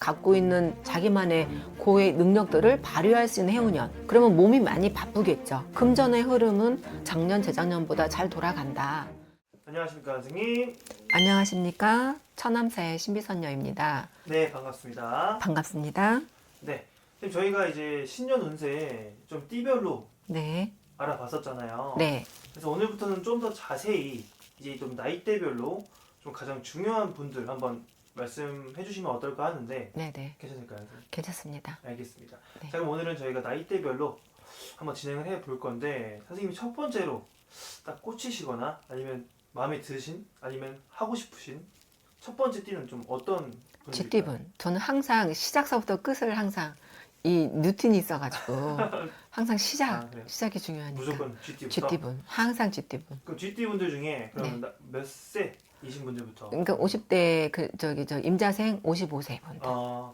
갖고 있는 자기만의 고의 능력들을 발휘할 수 있는 해운년. 그러면 몸이 많이 바쁘겠죠. 금전의 흐름은 작년, 재작년보다 잘 돌아간다. 안녕하십니까 선생님. 안녕하십니까. 처남사의 신비선녀입니다. 네, 반갑습니다. 반갑습니다. 네, 선생님, 저희가 이제 신년 운세 좀 띠별로 네. 알아봤었잖아요. 네. 그래서 오늘부터는 좀 더 자세히 이제 좀 나이대별로 좀 가장 중요한 분들 한번 말씀해 주시면 어떨까 하는데 네네. 괜찮을까요, 선생님? 괜찮습니다. 알겠습니다. 네. 자, 그럼 오늘은 저희가 나이대별로 한번 진행을 해 볼 건데, 선생님이 첫 번째로 딱 꽂히시거나 아니면 마음에 드신 아니면 하고 싶으신 첫 번째 띠는 좀 어떤 분들일까요? 쥐띠분. 저는 항상 시작서부터 끝을 항상 이 루틴이 있어가지고 항상 그래요? 시작이 중요하니까. 무조건 쥐띠부터? 쥐띠분. 항상 쥐띠분. 그럼 쥐띠분들 중에 그럼 몇 세이신 분들부터? 그러니까 50대 저 임자생 55세 분들.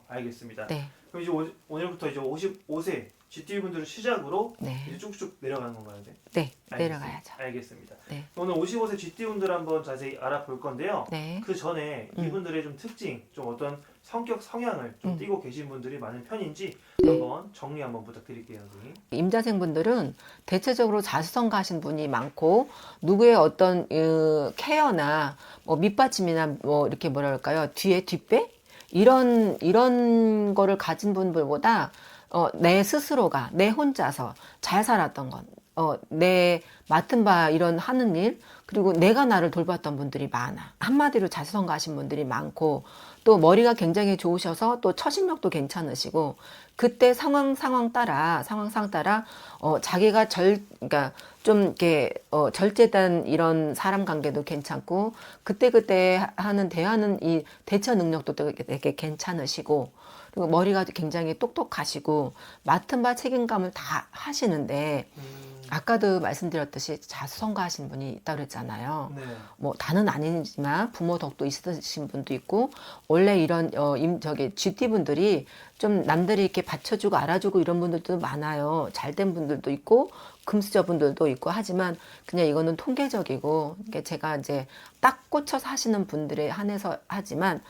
알겠습니다. 네. 그럼 이제 오늘부터 이제 55세 쥐띠분들을 시작으로 네. 이제 쭉쭉 내려가는 건가요? 네? 네. 알겠습니다. 내려가야죠. 알겠습니다. 네. 오늘 55세 쥐띠분들 한번 자세히 알아볼 건데요. 네. 그 전에 이분들의 좀 특징, 좀 어떤 성격 성향을 좀 띠고 계신 분들이 많은 편인지 네. 한번 정리 한번 부탁드릴게요, 선생님. 임자생 분들은 대체적으로 자수성가하신 분이 많고 누구의 어떤 케어나 뭐 밑받침이나 뭐 이렇게 뭐랄까요 뒤에 뒷배 이런 거를 가진 분들보다 내 스스로가 내 혼자서 잘 살았던 건 내 맡은 바 이런 하는 일 그리고 내가 나를 돌봤던 분들이 많아. 한마디로 자수성가하신 분들이 많고 또 머리가 굉장히 좋으셔서 또 처신력도 괜찮으시고 그때 상황 따라 자기가 그러니까 좀 이렇게 절제된 이런 사람 관계도 괜찮고 그때 대하는 이 대처 능력도 되게 괜찮으시고 그리고 머리가 굉장히 똑똑하시고 맡은 바 책임감을 다 하시는데 아까도 말씀드렸듯이 자수성가하신 분이 있다고 그랬잖아요. 네. 뭐 다는 아니지만 부모 덕도 있으신 분도 있고 원래 이런 GT 분들이 좀 남들이 이렇게 받쳐주고 알아주고 이런 분들도 많아요. 잘된 분들도 있고 금수저 분들도 있고 하지만 그냥 이거는 통계적이고 제가 이제 딱 꽂혀서 하시는 분들에 한해서 하지만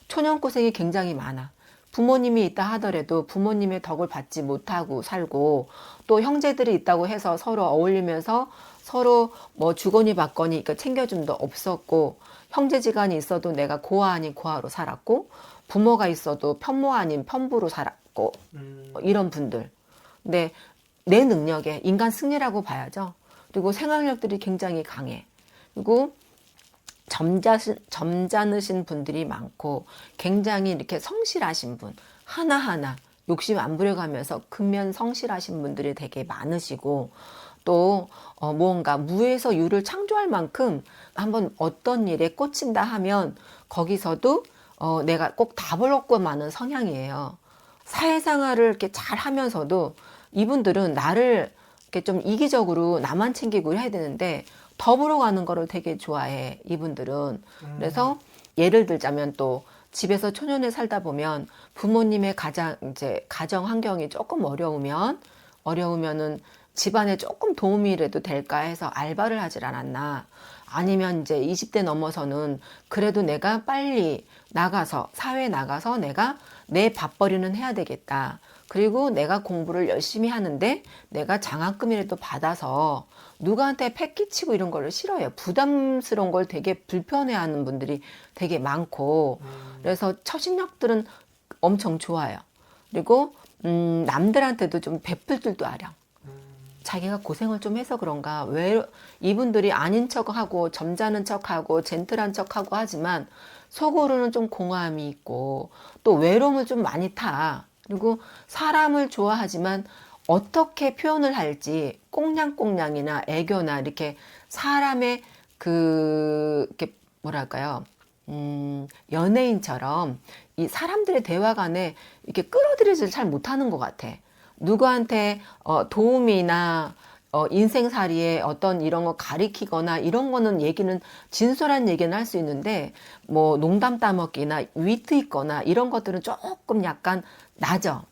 초년고생이 굉장히 많아. 부모님이 있다 하더라도 부모님의 덕을 받지 못하고 살고 또 형제들이 있다고 해서 서로 어울리면서 서로 뭐 주거니 받거니 그러니까 챙겨줌도 없었고 형제지간이 있어도 내가 고아 아닌 고아로 살았고 부모가 있어도 편모 아닌 편부로 살았고 이런 분들. 근데 내 능력에 인간 승리라고 봐야죠. 그리고 생활력들이 굉장히 강해. 그리고 점잖으신 분들이 많고 굉장히 이렇게 성실하신 분 하나하나 욕심 안 부려가면서 근면 성실하신 분들이 되게 많으시고 또 무언가 무에서 유를 창조할 만큼 한번 어떤 일에 꽂힌다 하면 거기서도 내가 꼭 답을 얻고 마는 성향이에요. 사회생활을 이렇게 잘 하면서도 이분들은 나를 이렇게 좀 이기적으로 나만 챙기고 해야 되는데 더불어 가는 거를 되게 좋아해 이분들은. 그래서 예를 들자면 또 집에서 초년에 살다 보면 부모님의 가정 환경이 조금 어려우면은 집안에 조금 도움이라도 될까 해서 알바를 하질 않았나. 아니면 이제 20대 넘어서는 그래도 내가 빨리 사회에 나가서 내가 내 밥벌이는 해야 되겠다. 그리고 내가 공부를 열심히 하는데 내가 장학금이라도 받아서 누구한테 패 끼치고 이런 거를 싫어해요. 부담스러운 걸 되게 불편해하는 분들이 되게 많고 그래서 처신력들은 엄청 좋아요. 그리고 남들한테도 좀 베풀 줄도 알아. 자기가 고생을 좀 해서 그런가 왜 이분들이 아닌 척하고 점잖은 척하고 젠틀한 척하고 하지만 속으로는 좀 공허함이 있고 또 외로움을 좀 많이 타. 그리고 사람을 좋아하지만 어떻게 표현을 할지 꽁냥꽁냥이나 애교나 이렇게 사람의 이렇게 뭐랄까요 연예인처럼 이 사람들의 대화 간에 이렇게 끌어들이질 잘 못하는 것 같아. 누구한테 도움이나 인생살이에 어떤 이런 거 가리키거나 이런 거는 진솔한 얘기는 할 수 있는데 뭐 농담 따먹기나 위트 있거나 이런 것들은 조금 약간 낮아.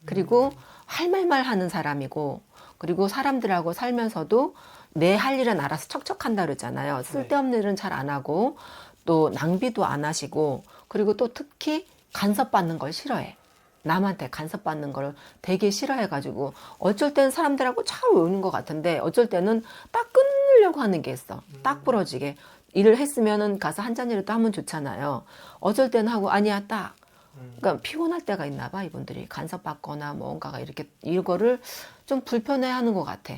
그리고 할 말만 하는 사람이고 그리고 사람들하고 살면서도 내 할 일은 알아서 척척한다 그러잖아요. 쓸데없는 일은 잘 안 하고 또 낭비도 안 하시고 그리고 또 특히 간섭받는 걸 싫어해. 남한테 간섭받는 걸 되게 싫어해가지고 어쩔 때는 사람들하고 잘 어울리는 것 같은데 어쩔 때는 딱 끊으려고 하는 게 있어. 딱 부러지게. 일을 했으면은 가서 한 잔이라도 하면 좋잖아요. 어쩔 때는 하고 아니야 딱. 그러니까 피곤할 때가 있나 봐 이분들이 간섭받거나 뭔가가 이렇게 이거를 좀 불편해하는 것 같아.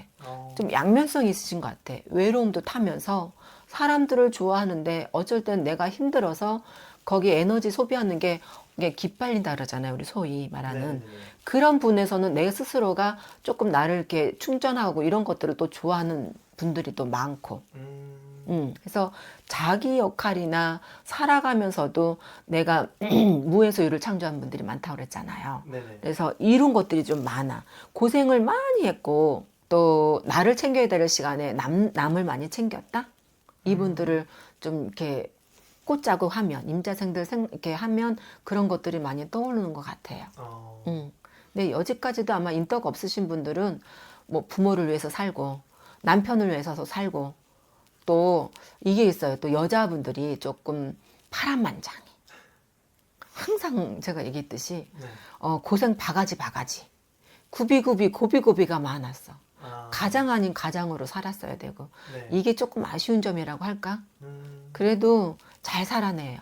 좀 양면성이 있으신 것 같아. 외로움도 타면서 사람들을 좋아하는데 어쩔 땐 내가 힘들어서 거기 에너지 소비하는 게 이게 기빨린다 그러잖아요. 우리 소위 말하는 네네네. 그런 분에서는 내 스스로가 조금 나를 이렇게 충전하고 이런 것들을 또 좋아하는 분들이 또 많고. 그래서 자기 역할이나 살아가면서도 내가 무에서 유를 창조한 분들이 많다고 그랬잖아요. 네네. 그래서 이룬 것들이 좀 많아. 고생을 많이 했고 또 나를 챙겨야 될 시간에 남을 많이 챙겼다. 이분들을 좀 이렇게 꽂자고 하면 임자생들 이렇게 하면 그런 것들이 많이 떠오르는 것 같아요. 근데 여지까지도 아마 인덕 없으신 분들은 뭐 부모를 위해서 살고 남편을 위해서 살고 또 이게 있어요. 또 여자분들이 조금 파란만장해. 항상 제가 얘기했듯이 네. 고생 바가지 고비고비가 많았어. 아, 가장 아닌 가장으로 살았어야 되고 네. 이게 조금 아쉬운 점이라고 할까? 음, 그래도 잘 살아내요.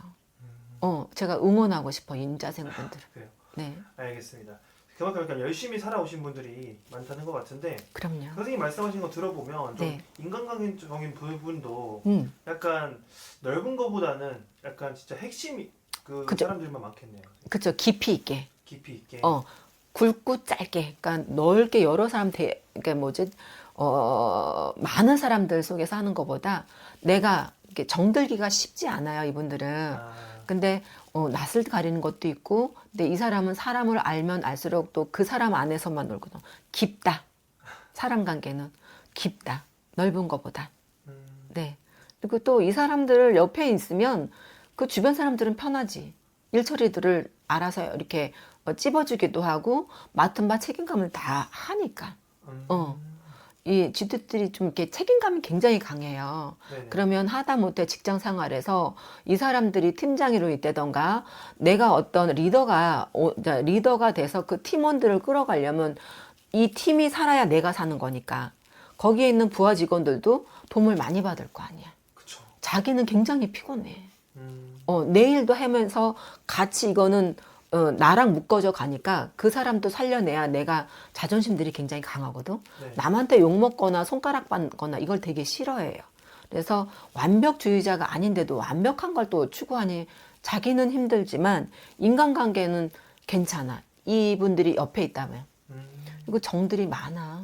제가 응원하고 싶어 임자생분들. 그래요. 네, 알겠습니다. 그만큼 약간 열심히 살아오신 분들이 많다는 것 같은데 그럼요. 선생님 말씀하신 거 들어보면 좀 네. 인간관계적인 부분도 음, 약간 넓은 거보다는 약간 진짜 핵심이 그 그죠. 사람들만 많겠네요. 그쵸. 깊이 있게. 깊이 있게. 굵고 짧게, 그러니까 넓게 여러 사람 그러니까 뭐지, 많은 사람들 속에서 하는 것보다 내가 이렇게 정들기가 쉽지 않아요, 이분들은. 아, 근데 낯을 가리는 것도 있고, 근데 이 사람은 사람을 알면 알수록 또 그 사람 안에서만 놀거든. 깊다. 사람 관계는 깊다. 넓은 것보다. 음, 네. 그리고 또 이 사람들 옆에 있으면 그 주변 사람들은 편하지. 일처리들을 알아서 이렇게 찝어주기도 하고 맡은 바 책임감을 다 하니까. 어. 이 쥐들이 좀 이렇게 책임감이 굉장히 강해요. 네네. 그러면 하다못해 직장 생활에서 이 사람들이 팀장으로 있다던가 내가 어떤 리더가 돼서 그 팀원들을 끌어가려면 이 팀이 살아야 내가 사는 거니까 거기에 있는 부하 직원들도 도움을 많이 받을 거 아니야. 그쵸. 자기는 굉장히 피곤해. 음, 내일도 하면서 같이 이거는 나랑 묶어져 가니까 그 사람도 살려내야 내가 자존심들이 굉장히 강하거든. 네. 남한테 욕먹거나 손가락 받거나 이걸 되게 싫어해요. 그래서 완벽주의자가 아닌데도 완벽한 걸 또 추구하니 자기는 힘들지만 인간관계는 괜찮아. 이분들이 옆에 있다면. 그리고 정들이 많아.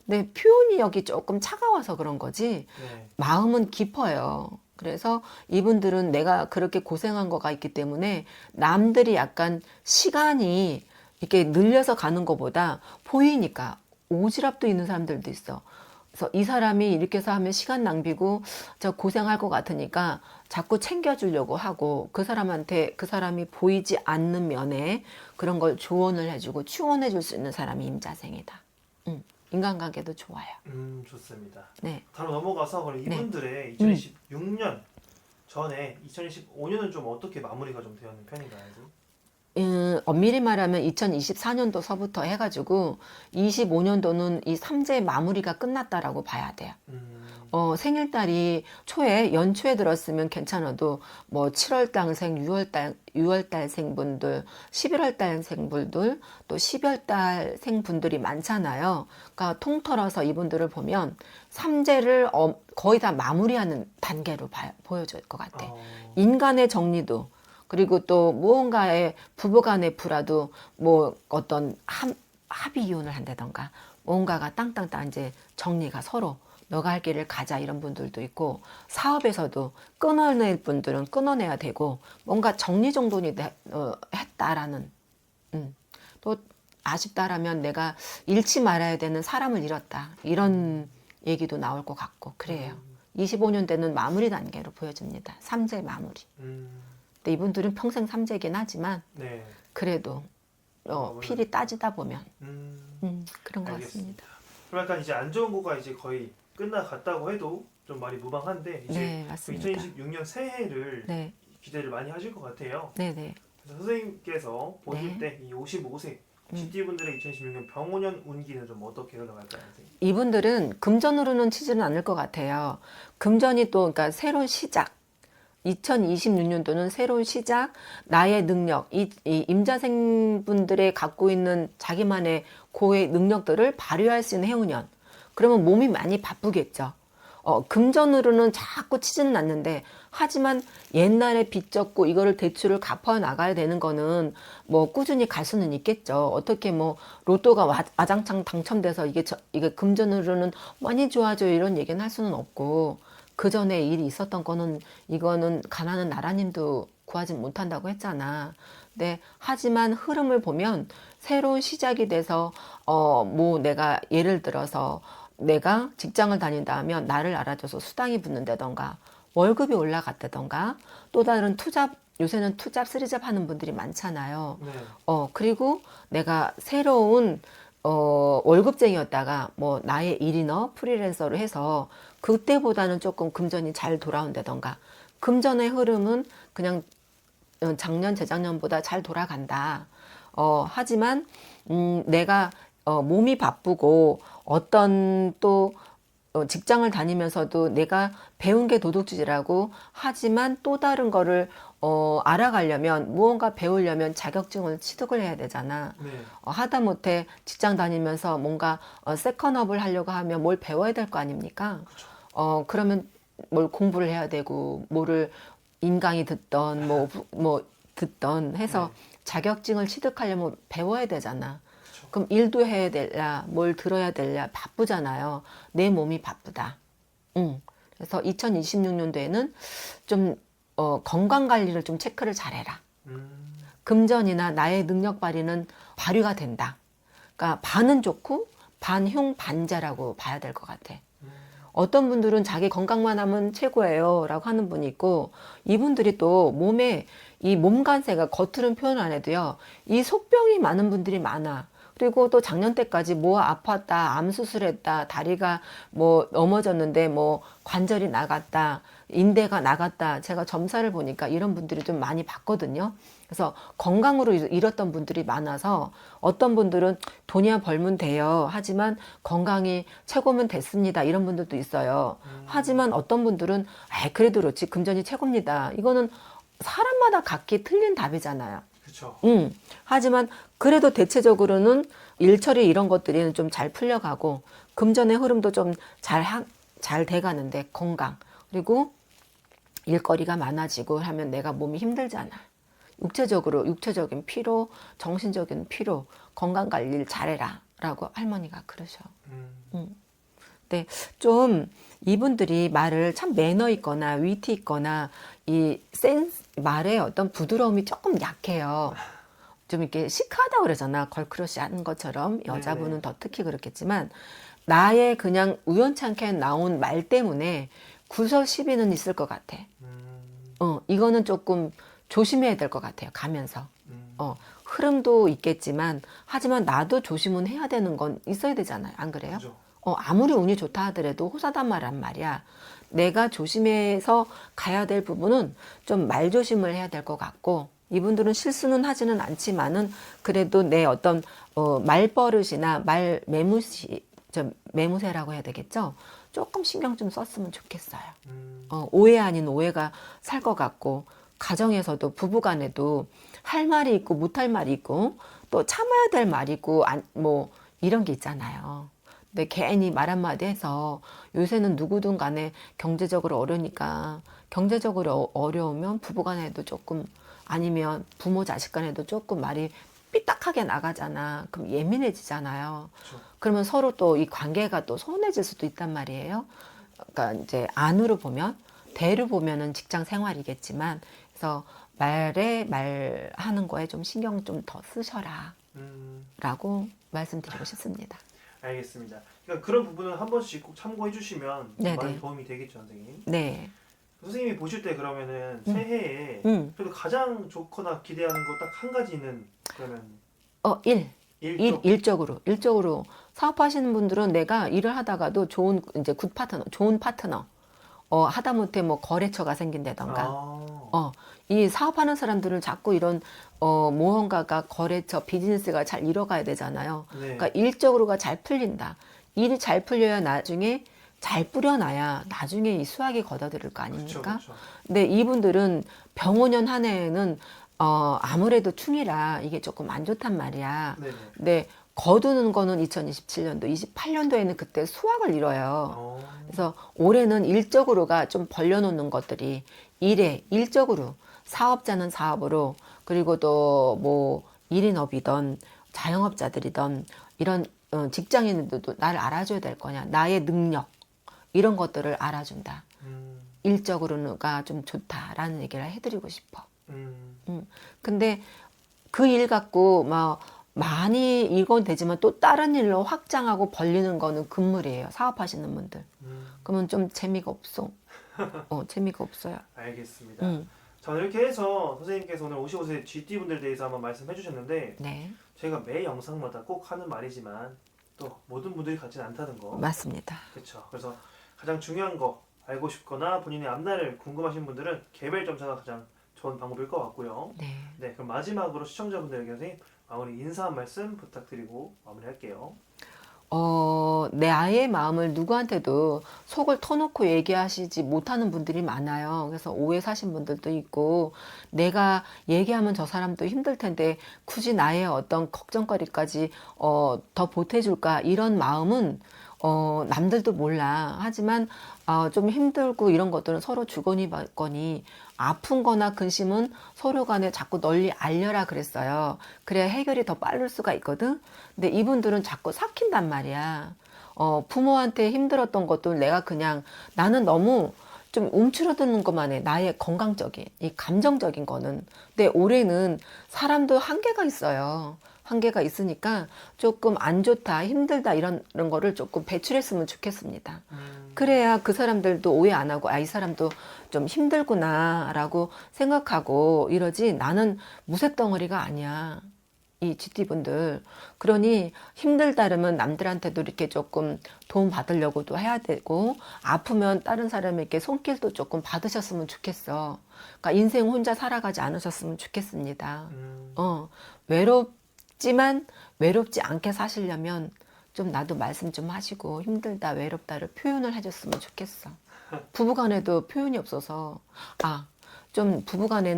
근데 표현력이 조금 차가워서 그런 거지 네. 마음은 깊어요. 그래서 이분들은 내가 그렇게 고생한 거가 있기 때문에 남들이 약간 시간이 이렇게 늘려서 가는 것보다 보이니까 오지랖도 있는 사람들도 있어. 그래서 이 사람이 이렇게 해서 하면 시간 낭비고 저 고생할 것 같으니까 자꾸 챙겨주려고 하고 그 사람한테 그 사람이 보이지 않는 면에 그런 걸 조언을 해주고 추원해 줄 수 있는 사람이 임자생이다. 인간관계도 좋아요. 좋습니다. 네. 바로 넘어가서 그럼 네. 이분들의 2026년 전에 2025년은 좀 어떻게 마무리가 좀 되어 있는 편인가요? 엄밀히 말하면 2024년도서부터 해가지고 25년도는 이 삼재 마무리가 끝났다라고 봐야 돼요. 생일달이 연초에 들었으면 괜찮아도 뭐 7월달생, 6월달생 분들, 11월달생 분들, 또 12월달생 분들이 많잖아요. 그러니까 통틀어서 이분들을 보면 삼재를 거의 다 마무리하는 단계로 보여질 것 같아. 인간의 정리도 그리고 또 무언가의 부부간의 불화도 뭐 어떤 합의 이혼을 한다던가 뭔가가 땅땅땅 이제 정리가 서로 너가 할 길을 가자 이런 분들도 있고 사업에서도 끊어낼 분들은 끊어내야 되고 뭔가 정리정돈이 했다라는 또 아쉽다라면 내가 잃지 말아야 되는 사람을 잃었다 이런 얘기도 나올 것 같고 그래요. 25년 때는 마무리 단계로 보여집니다. 삼재 마무리. 근데 이분들은 평생 삼재긴 하지만 네. 그래도 필히 따지다 보면 그런 것 알겠습니다. 같습니다. 그럼 약간 이제 안 좋은 거가 이제 거의 끝나갔다고 해도 좀 말이 무방한데 이제 네, 맞습니다. 2026년 새해를 네, 기대를 많이 하실 것 같아요. 네, 네. 그래서 선생님께서 보실 네. 때 이 55세 GT분들의 2016년 병원년 운기는 좀 어떻게 흘러갈까요, 선생님? 이분들은 금전으로는 치지는 않을 것 같아요. 금전이 또 그러니까 새로운 시작. 2026년도는 새로운 시작, 나의 능력, 이 임자생분들의 갖고 있는 자기만의 고의 능력들을 발휘할 수 있는 해운년. 그러면 몸이 많이 바쁘겠죠. 금전으로는 자꾸 치지는 않는데, 하지만 옛날에 빚 졌고 이거를 대출을 갚아 나가야 되는 거는 뭐 꾸준히 갈 수는 있겠죠. 어떻게 뭐 로또가 와장창 당첨돼서 이게 금전으로는 많이 좋아져요 이런 얘기는 할 수는 없고, 그 전에 일이 있었던 거는 이거는 가난한 나라님도 구하지 못한다고 했잖아. 근데 하지만 흐름을 보면 새로운 시작이 돼서 뭐 내가 예를 들어서 내가 직장을 다닌다 하면 나를 알아줘서 수당이 붙는다던가 월급이 올라갔다던가 또 다른 투잡, 요새는 투잡, 쓰리잡 하는 분들이 많잖아요. 네. 그리고 내가 새로운 월급쟁이였다가 뭐 나의 일이너 프리랜서로 해서 그때보다는 조금 금전이 잘 돌아온다던가, 금전의 흐름은 그냥 작년 재작년보다 잘 돌아간다. 하지만 내가 몸이 바쁘고 어떤 또 직장을 다니면서도 내가 배운 게 도둑질이라고 하지만 또 다른 거를 알아가려면 무언가 배우려면 자격증을 취득을 해야 되잖아. 네. 하다못해 직장 다니면서 뭔가 세컨업을 하려고 하면 뭘 배워야 될 거 아닙니까? 그러면 뭘 공부를 해야 되고 뭐를 인강이 듣던 뭐 듣던 해서 네. 자격증을 취득하려면 배워야 되잖아. 그쵸. 그럼 일도 해야 되냐, 뭘 들어야 되냐, 바쁘잖아요. 내 몸이 바쁘다. 그래서 2026년도에는 좀 건강 관리를 좀 체크를 잘해라. 금전이나 나의 능력 발휘는 발휘가 된다. 그러니까 반은 좋고 반흉 반자라고 봐야 될 것 같아. 어떤 분들은 자기 건강만 하면 최고예요 라고 하는 분이 있고, 이분들이 또 몸에 이 몸간세가 겉으로는 표현 안 해도요, 이 속병이 많은 분들이 많아. 그리고 또 작년 때까지 뭐 아팠다, 암 수술했다, 다리가 뭐 넘어졌는데 뭐 관절이 나갔다, 인대가 나갔다. 제가 점사를 보니까 이런 분들이 좀 많이 봤거든요. 그래서 건강으로 잃었던 분들이 많아서 어떤 분들은 돈이야 벌면 돼요. 하지만 건강이 최고면 됐습니다. 이런 분들도 있어요. 하지만 어떤 분들은 그래도 그렇지 금전이 최고입니다. 이거는 사람마다 각기 틀린 답이잖아요. 그렇죠. 하지만 그래도 대체적으로는 일처리 이런 것들이 좀 잘 풀려가고 금전의 흐름도 좀 잘 돼가는데, 건강 그리고 일거리가 많아지고 하면 내가 몸이 힘들잖아. 육체적인 피로, 정신적인 피로, 건강 관리를 잘해라 라고 할머니가 그러셔. 근데 좀 이분들이 말을 참 매너 있거나 위트 있거나 이 말의 어떤 부드러움이 조금 약해요. 좀 이렇게 시크하다고 그러잖아. 걸크러쉬 하는 것처럼. 여자분은 네네. 더 특히 그렇겠지만 나의 그냥 우연찮게 나온 말 때문에 구설 시비는 있을 것 같아. 이거는 조금 조심해야 될 것 같아요. 가면서. 흐름도 있겠지만 하지만 나도 조심은 해야 되는 건 있어야 되잖아요. 안 그래요? 그죠. 아무리 운이 좋다 하더라도 호사다마란 말이야. 내가 조심해서 가야 될 부분은 좀 말조심을 해야 될 것 같고, 이분들은 실수는 하지는 않지만은 그래도 내 어떤 말버릇이나 말 매무새라고 해야 되겠죠? 조금 신경 좀 썼으면 좋겠어요. 오해 아닌 오해가 살 것 같고, 가정에서도 부부간에도 할 말이 있고 못할 말이 있고 또 참아야 될 말이 있고 뭐 이런 게 있잖아요. 근데 괜히 말 한마디 해서 요새는 누구든 간에 경제적으로 어려우니까, 경제적으로 어려우면 부부간에도 조금, 아니면 부모 자식 간에도 조금 말이 삐딱하게 나가잖아. 그럼 예민해지잖아요. 그쵸. 그러면 서로 또 이 관계가 또 소원해질 수도 있단 말이에요. 그러니까 이제 안으로 보면, 대로 보면은 직장 생활이겠지만, 그래서 말하는 거에 좀 신경 좀 더 쓰셔라 라고 말씀드리고 싶습니다. 알겠습니다. 그러니까 그런 부분은 한 번씩 꼭 참고해 주시면 네네. 많이 도움이 되겠죠, 선생님. 네. 선생님이 보실 때 그러면은 새해에 그래도 가장 좋거나 기대하는 거 딱 한 가지는 그러면 일적. 일적으로 사업하시는 분들은 내가 일을 하다가도 좋은 이제 굿 파트너, 좋은 파트너, 하다못해 뭐 거래처가 생긴다던가 아, 이 사업하는 사람들은 자꾸 이런 무언가가 거래처 비즈니스가 잘 이뤄가야 되잖아요. 네. 그러니까 일적으로가 잘 풀린다. 일이 잘 풀려야 나중에 잘 뿌려놔야 나중에 이 수확이 걷어들일 거 그렇죠, 아닙니까? 그렇죠. 근데 이분들은 병오년 한 해에는 아무래도 충이라 이게 조금 안 좋단 말이야. 네네. 근데 거두는 거는 2027년도, 28년도에는 그때 수확을 이뤄요. 어, 그래서 올해는 일적으로가 좀 벌려놓는 것들이 일적으로 사업자는 사업으로 그리고 또 뭐 일인업이던 자영업자들이던 이런 직장인들도 나를 알아줘야 될 거냐. 나의 능력 이런 것들을 알아준다. 음, 일적으로가 좀 좋다라는 얘기를 해드리고 싶어. 음, 근데 그 일 갖고 막 많이 이건 되지만 또 다른 일로 확장하고 벌리는 거는 금물이에요. 사업하시는 분들. 그러면 좀 재미가 없어. 재미가 없어요. 알겠습니다. 음, 자, 오늘 이렇게 해서 선생님께서 오늘 55세 GT 분들에 대해서 한번 말씀해 주셨는데 네, 제가 매 영상마다 꼭 하는 말이지만 또 모든 분들이 같지는 않다는 거. 맞습니다. 그렇죠. 그래서 가장 중요한 거 알고 싶거나 본인의 앞날을 궁금하신 분들은 개별 점사가 가장 좋은 방법일 것 같고요. 네. 네, 그럼 마지막으로 시청자분들에게 선생님 마무리 인사 한 말씀 부탁드리고 마무리할게요. 내 아이의 마음을 누구한테도 속을 터놓고 얘기하시지 못하는 분들이 많아요. 그래서 오해 사신 분들도 있고, 내가 얘기하면 저 사람도 힘들 텐데, 굳이 나의 어떤 걱정거리까지, 더 보태줄까? 이런 마음은, 남들도 몰라. 하지만, 좀 힘들고 이런 것들은 서로 주거니 받거니, 아픈 거나 근심은 서로 간에 자꾸 널리 알려라 그랬어요. 그래야 해결이 더 빠를 수가 있거든. 근데 이분들은 자꾸 삭힌단 말이야. 부모한테 힘들었던 것도 내가 그냥 나는 너무 좀 움츠러드는 것만 해. 나의 건강적인, 이 감정적인 거는. 근데 올해는 사람도 한계가 있어요. 한계가 있으니까 조금 안 좋다, 힘들다 이런 거를 조금 배출했으면 좋겠습니다. 그래야 그 사람들도 오해 안 하고, 이 사람도 좀 힘들구나 라고 생각하고 이러지 나는 무쇠덩어리가 아니야. 이 GT분들. 그러니 힘들다르면 남들한테도 이렇게 조금 도움 받으려고도 해야 되고, 아프면 다른 사람에게 손길도 조금 받으셨으면 좋겠어. 그러니까 인생 혼자 살아가지 않으셨으면 좋겠습니다. 외롭지만 외롭지 않게 사시려면 좀 나도 말씀 좀 하시고 힘들다, 외롭다를 표현을 해줬으면 좋겠어. 부부간에도 표현이 없어서, 좀 부부간에는